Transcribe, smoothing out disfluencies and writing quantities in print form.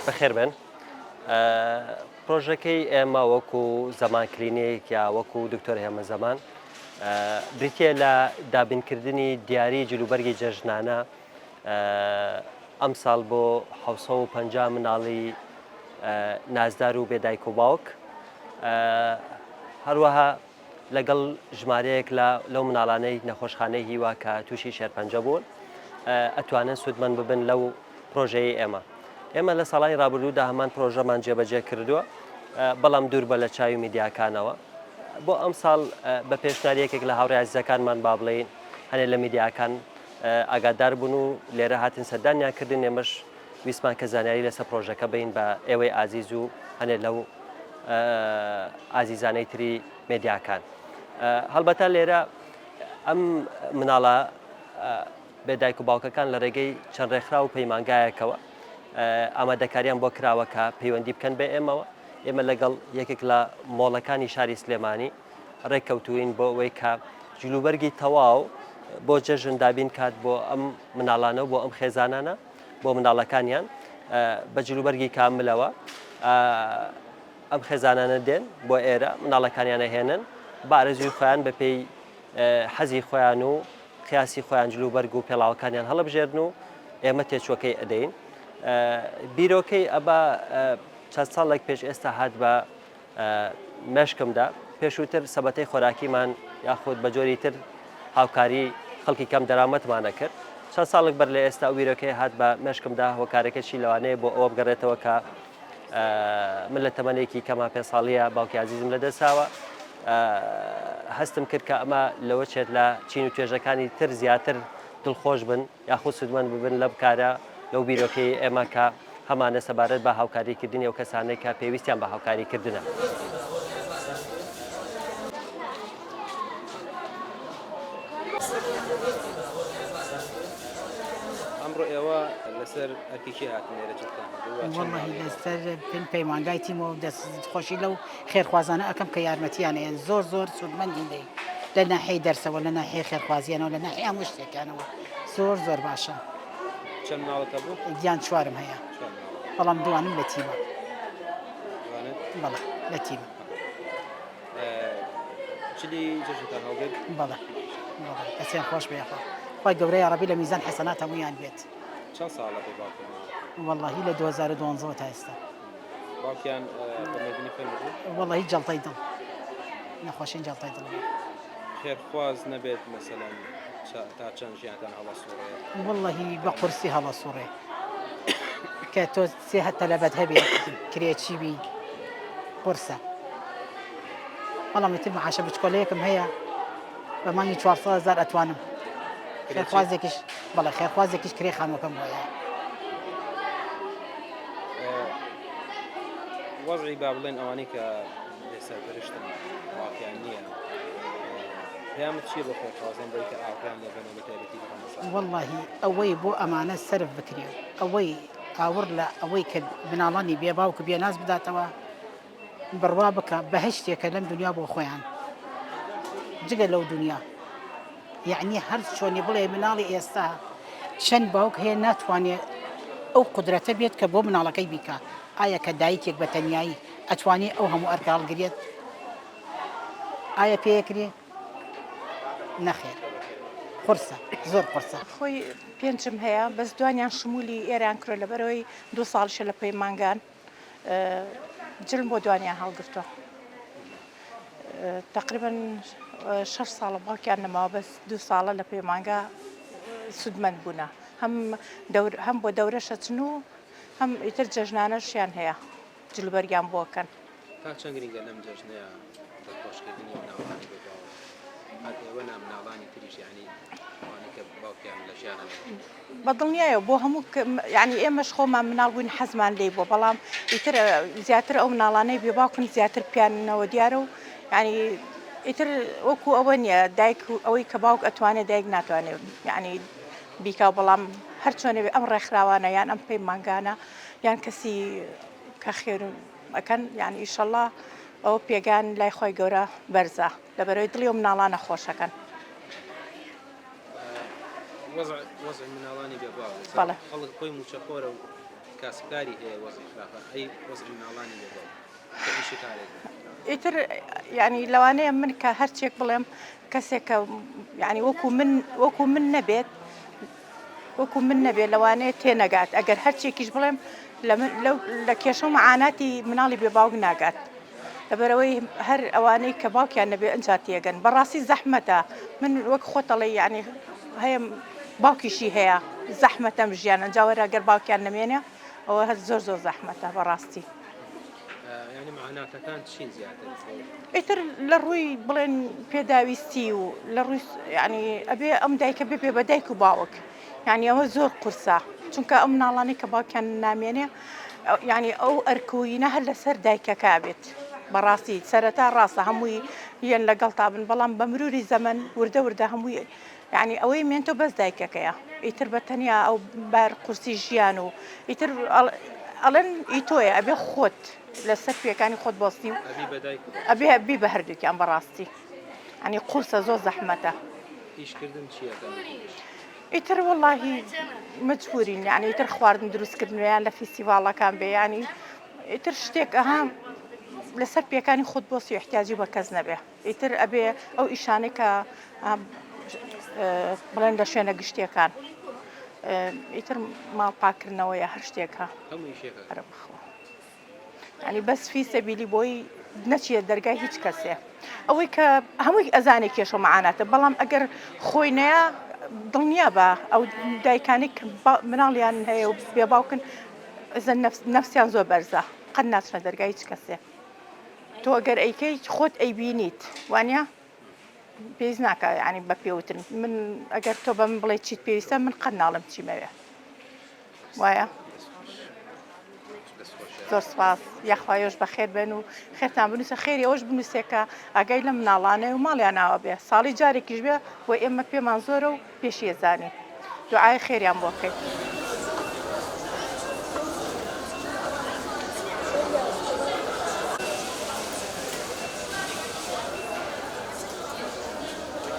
بەخێر بن. پرۆژەکەی ئێمە وەکو زەمان کلینیک یا وەکو دکتۆر هێمە زەمان بریتیە لە دابینکردنی دیاری جلوبەرگی جەژنانە ئەم ساڵ بۆ 750 مناڵی نازدار و بێدایک و باوک، هەروەها لەگەڵ ژمارەیەک لەو مناڵانەی نەخۆشخانەی هیوا کە تووشی شێرپەنجە بوون ئەتوانن سوودمەند ببن لەو پرۆژەی ئێمە. ئێمە لە ساڵانی ڕابردوودا هەمان پرۆژەمان جێبەجێ کردووە، بەڵام دوور بە لە چاوی میدیاکانەوە. بۆ ئەم ساڵ بە پێشنیارێکێک لە هاوڕێی عەزیزەکانمان با بڵێین هەنێ لە میدیاکان ئاگادار بوون و لێرە هاتن سەردانیان کردن. ئێمەش ویسمان کە زانیاری لەسەر پرۆژەکە بین بە ئێوەی ئازیز و هەنێ لەو ئازیزانەی تری میدیاکان. هەڵبەتە لێرە ئەم مناڵە بێدایک و باوکەکان لە ڕێگەی چەند ڕێکخرا و پەیمانگایەکەوە ئامادەکاریان بۆ کراوەکە پەیوەندی بکەن بە ئێمەوە. ئێمە لەگەڵ یەکێک لە مۆڵەکانی شاری سلێمانی ڕێککەوتوین بۆ ئەوەی کە جلوبەرگی تەواو بۆ جەژن دابین کات بۆ ئەم مناڵانە و بۆ ئەم خێزانانە بۆ مناڵەکانیان بە جلوبەرگی کاملەوە ئەم خێزانانە دێن بۆ ئێرە مناڵەکانیانە هێنن بە ئارەزوی خۆیان بە پێی حەزی خۆیان و قیاسی خۆیان جلوبەرگ و پێڵاوەکانیان هەڵەبژێرن و ئێمە تێچووەکەی ئەدەین. بیرۆکەی ئەبا چەند ساڵێک پێش ئێستا هات بە مێشکمدا، پێشووتر سەبەتەی خۆراکیمان یاخود بە جۆری تر هاوکاری خەڵکی کەم دەرامەتمانە کرد. چەند ساڵێک بەر لە ئێستا بیرۆکەی هات بە مێشکمدا هۆکارەکەشی لەوانەیە بۆ ئەوە بگەڕێتەوە کە من لە تەمەنێکی کەما 5 ساڵیە باوکی عەزیزم لەدەستاوە. هەستم کرد کە ئەمە لەوە چێت لە چین و توێژەکانی تر زیاتر دڵخۆش بن یاخود سودمەند ببن لە بکارە لەو بیرۆکەی ئێمە کە هەمانە سەبارەت بە هاوکاریکردنی ئەو کەسانەی کە پێویستیان بە هاوکاریکردنە. ئەمڕۆ ئێوە لەسەر ئەرکێکی هاتن لێرە چتان؟ وەڵڵاهی لەسەر پەیمانگای تیمەوە دەستخۆشی لەو خێرخوازانە ئەەکەم کە یارمەتیانەیەن زۆر سوودمەندی دەی لە ناحەی دەرسەوە لە ناحەی خێرخوازیانەوە لە ناحەی هەموو شتێکانەوە زۆر باشە. چەند ماڵەکە بوو؟ گیان چوارم هەیە، بەڵام دوانم لە تیمە. بەڵێ لە تیمە. چلی جەژنتان هەڵگرت؟ بەڵێ کەسیان خۆش بێخە خۆی گەورەی عەرەبی لە میزان حەسەنات هەموویان بێت. چەند ساڵە پێ باوکیان؟ وەڵڵاهی لە 2012 تا ئێستا. باوکیان بەمێردنی خوێن بوو؟ وەڵڵاهی جەڵتەی دڵ، نەخۆشین جەڵتەی دڵ. خێرخواز نەبێت مەسەلەن تا چەند ژیانتان هەڵەسووڕێت؟ وەڵڵاهی بە قورسی هەڵەسووڕێ کە تۆ سێهەت تەلەبەت هەبێت کرێچی بی قورسە. بەڵام تر مەعاشە بچکۆلەیەکم هەیە بە مانگی 400,000 ئەتوانم خێرخوازێکیش بەڵێ خێرخوازێکیش کرێ خانووەکەم وایە. وەزعی با بڵێن ئەوانەی کە لێسەرپەرشتن واقعیان نییە، پێیانت چییە بۆ خێرخوازان بۆی کە ئاوڕیان لەبەنەوە بە تایبەتی بە ڕەمەزان؟ وەڵڵاهی ئەوەی بۆ ئەمانە سەرف بکرێ، ئەوەی ئاور لە ئەوەی کە مناڵانی بێ باوک بێ ناز بداتەوە بڕوا بکە بەهشتێکە لەم دنیا بۆ خۆیان جگە لەو دنیا. یعنی هەر چۆنی بڵێ مناڵی ئێستا چەند باوک هەیە ناتوانێت ئەو قودرەتە بێت کە بۆ مناڵەکەی بیکە. ئایا کە دایکێک بە تەنیایی ئەتوانێت ئەو هەموو ئەرکە هەڵگرێت؟ ئایا پێیەکرێ؟ نەخێر، قورسە، زۆر قورسە. خۆی پێنجم هەیە بەس دوانیان شمولی ئێران کرۆ لەبەرەوەی 2 ساڵشە لە پەیمانگان جلم بۆ دوانیان هەڵگرتووە. تقریباً 6 ساڵە باوکیان نەماوە بەس 2 ساڵە لە پەیمانگا سودمەند بوونە. هەم بۆ دەورەشەچن و هەم ئیتر جەژنانەشیان هەیە جلوبەرگیان بۆکەن. تا چەند گرنگە لەم جەژنەیە دڵخۆشکردنی مناڵەکانی بێ باوک؟ هەر ئێوە مناڵانی تریش یعنی ئەوانەی کە باوکیان لە ژیانە بەدڵنیایە بۆ هەموو یعنی ئێمەش خۆمان مناڵ بووین حەزمان لێ بووە، بەڵام ئیتر زیاتر ئەو مناڵانەی بێ باوکن زیاتر پیانەوە دیارە و یعنی ئیتر وەکو ئەوە نییە دایک ئەوەی کە باوک ئەتوانێت دایک ناتوانێت یعنی بیکا، بەڵام هەر چۆنێ ئەم ڕێکخراوانە یان ئەم پەیمانگانە یان کەسی کە خێر ئەکەن یعنی ئیشەڵڵا ئەو پێگان لای خۆی گەورە بەرزە لەبەرەوەی دڵی و مناڵانە خۆشەکەن. وەزع مناڵانی بێ باوک بەڵێ خەڵک خۆی موچەخۆرە و کاسبکاری هەیە وەزی خراپە ئەی وەزی مناڵانی لێ کە ئیشی کارێک ئیتر ینی لەوانەیە من کە هەرچێک بڵێم کەسێکە ینی وەکو من نەبێت وەکو من نەبێت لەوانەیە تێنەگات ئەگەر هەرچێکیش بڵێم لە کێشە و معاناتی مناڵی بێباوک ناگات لەبەرەوەی هەر ئەوانەی کە باوکیان نەبێ ئەنجا تێگەن بەڕاستی زەحمەتە من وەک خۆتەڵێ ینی هەیە باوکیشی هەیە زەحمەتەم ژیان ئەنجاوەرە ئەگەر باوکیان نەمێنێ ئەوە هەر زۆر زەحمەتە بەڕاستی ینی معاناتەکان چین زیاتر ئیتر لە ڕووی بڵێن پێداویستی و لە ڕووی ینی ئەبێ ئەم دایکە بێ بە دایک و باوک ینی ئەوە زۆر قورسە چونکە ئەم مناڵانی کە باوکیان نامێنێ ینی ئەو ئەرکوینە هەر لەسەر دایکەکە بێت بەڕاستی سەرەتا ڕاستە هەمووی یەن لەگەڵ تا بن بەڵام بە مروری زەمن وردە وردە هەمووی ینی ئەوەی مێنتۆ بەس دایکەکەیە ئیتر بە تەنیا ئەو بار قورسی ژیان و ئیتر ئەڵێن ئیتۆیە ئەبێ خۆت لەسەر پێەکانی خۆت بەستی و ئەبێ بی بە هەردووکیان بەڕاستی ئەنی قورسە زۆر زەحمەتە ئیشکردن چییە ئیتر وەڵاهی مجبورین یعنی ئیتر خواردن دروستکردنیان لە فیستیڤاڵەکان بێ ینی ئیتر شتێک ئەهام لەسەر پێەکانی خۆت بۆسی و احتیاجی بە کەس نەبێ ئیتر ئەبێ ئەو ئیشانەی کە بڵێن لە شوێنە گشتیەکان ئیتر ماڵ پاکردنەوەیە هەر شتێکە هەرە بخۆ ینی بەس فی سەبیلی بۆی نەچیە دەرگای هیچ کەسێ ئەوەی کە هەمووی ئەزانێک کێشە مەعاناتە بەڵام ئەگەر خۆی نەیە دڵنیا بە ئەو دایکانی مناڵیان هەیە و بێباوکن ئەزەن نەفسیان زۆر بەرزە قەت ناچنە دەرگای هیچ کەسێ تۆ ئەگەر ئەیکەی خۆت ئەیبینیت وانە پێویست ناکە ینی بە پێوتن من ئەگەر تۆ بە من بڵێ چیت پێویستە من قەت ناڵم چیمەوێ وایە زۆر سپاس یاخوایۆش بەخێر بن و خێرتان بنووسە خێری ئەوش بنووسێکە ئاگای لە مناڵانەی و ماڵیان ناوە بێ ساڵی جارێکیش بێ بۆ ئێمە پێمان زۆرە و پێشی ێزانین دوعای خێریان بۆ بکەیت